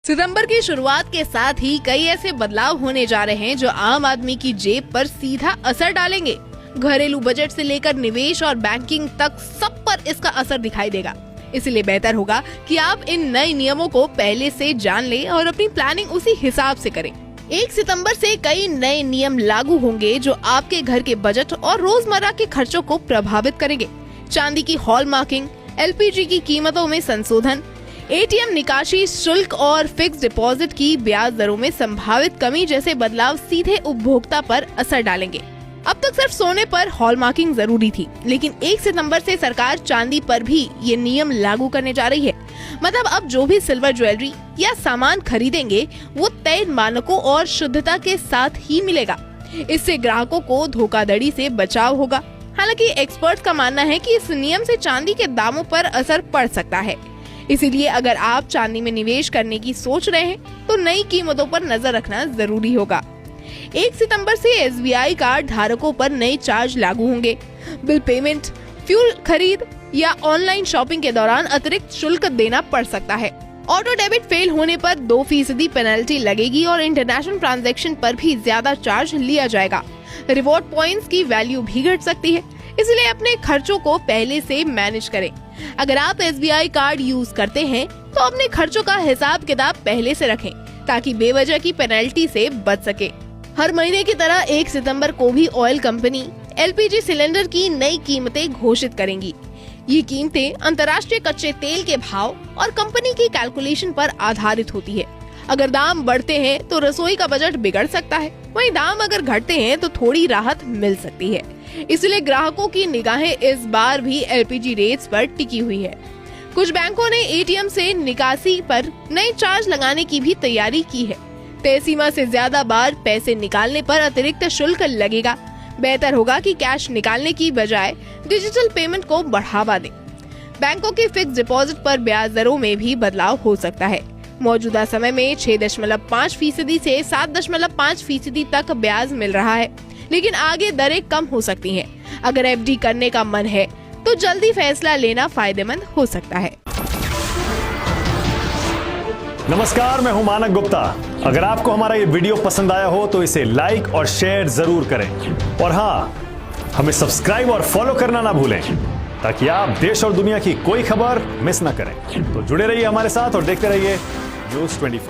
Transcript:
सितंबर की शुरुआत के साथ ही कई ऐसे बदलाव होने जा रहे हैं जो आम आदमी की जेब पर सीधा असर डालेंगे। घरेलू बजट से लेकर निवेश और बैंकिंग तक सब पर इसका असर दिखाई देगा। इसलिए बेहतर होगा कि आप इन नए नियमों को पहले से जान लें और अपनी प्लानिंग उसी हिसाब से करें। 1 सितंबर से कई नए नियम लागू होंगे जो आपके घर के बजट और रोजमर्रा के खर्चों को प्रभावित करेंगे। चांदी की हॉलमार्किंग, LPG की कीमतों में संशोधन, ATM निकासी शुल्क और फिक्स डिपॉजिट की ब्याज दरों में संभावित कमी जैसे बदलाव सीधे उपभोक्ता पर असर डालेंगे। अब तक सिर्फ सोने पर हॉलमार्किंग जरूरी थी, लेकिन 1 सितंबर से सरकार चांदी पर भी ये नियम लागू करने जा रही है। मतलब अब जो भी सिल्वर ज्वेलरी या सामान खरीदेंगे वो तय मानकों और शुद्धता के साथ ही मिलेगा। इससे ग्राहकों को धोखाधड़ी से बचाव होगा। हालांकि एक्सपर्ट्स का मानना है कि इस नियम से चांदी के दामों पर असर पड़ सकता है। इसीलिए अगर आप चांदी में निवेश करने की सोच रहे हैं तो नई कीमतों पर नजर रखना जरूरी होगा। 1 सितंबर से SBI कार्ड धारकों पर नए चार्ज लागू होंगे। बिल पेमेंट, फ्यूल खरीद या ऑनलाइन शॉपिंग के दौरान अतिरिक्त शुल्क देना पड़ सकता है। ऑटो डेबिट फेल होने पर 2% पेनल्टी लगेगी और इंटरनेशनल ट्रांजैक्शन पर भी ज्यादा चार्ज लिया जाएगा। रिवॉर्ड पॉइंट्स की वैल्यू भी घट सकती है, इसलिए अपने खर्चों को पहले से मैनेज करें। अगर आप SBI कार्ड यूज करते हैं तो अपने खर्चों का हिसाब किताब पहले से रखें ताकि बेवजह की पेनल्टी से बच सके। हर महीने की तरह 1 सितंबर को भी ऑयल कंपनी LPG सिलेंडर की नई कीमतें घोषित करेंगी। ये कीमतें अंतर्राष्ट्रीय कच्चे तेल के भाव और कंपनी की कैलकुलेशन पर आधारित होती है। अगर दाम बढ़ते हैं तो रसोई का बजट बिगड़ सकता है, वहीं दाम अगर घटते हैं तो थोड़ी राहत मिल सकती है। इसलिए ग्राहकों की निगाहें इस बार भी LPG रेट्स पर टिकी हुई है। कुछ बैंकों ने ATM से निकासी पर नए चार्ज लगाने की भी तैयारी की है। तय सीमा से ज्यादा बार पैसे निकालने पर अतिरिक्त शुल्क लगेगा। बेहतर होगा कि कैश निकालने की बजाय डिजिटल पेमेंट को बढ़ावा दें। बैंकों के फिक्स डिपॉजिट पर ब्याज दरों में भी बदलाव हो सकता है। मौजूदा समय में 6.5% से 7.5% तक ब्याज मिल रहा है, लेकिन आगे दरें कम हो सकती हैं। अगर FD करने का मन है तो जल्दी फैसला लेना फायदेमंद हो सकता है। नमस्कार, मैं हूं मानक गुप्ता। अगर आपको हमारा ये वीडियो पसंद आया हो तो इसे लाइक और शेयर जरूर करें, और हाँ, हमें सब्सक्राइब और फॉलो करना ना भूलें ताकि आप देश और दुनिया की कोई खबर मिस ना करें। तो जुड़े रहिए हमारे साथ और देखते रहिए News 24।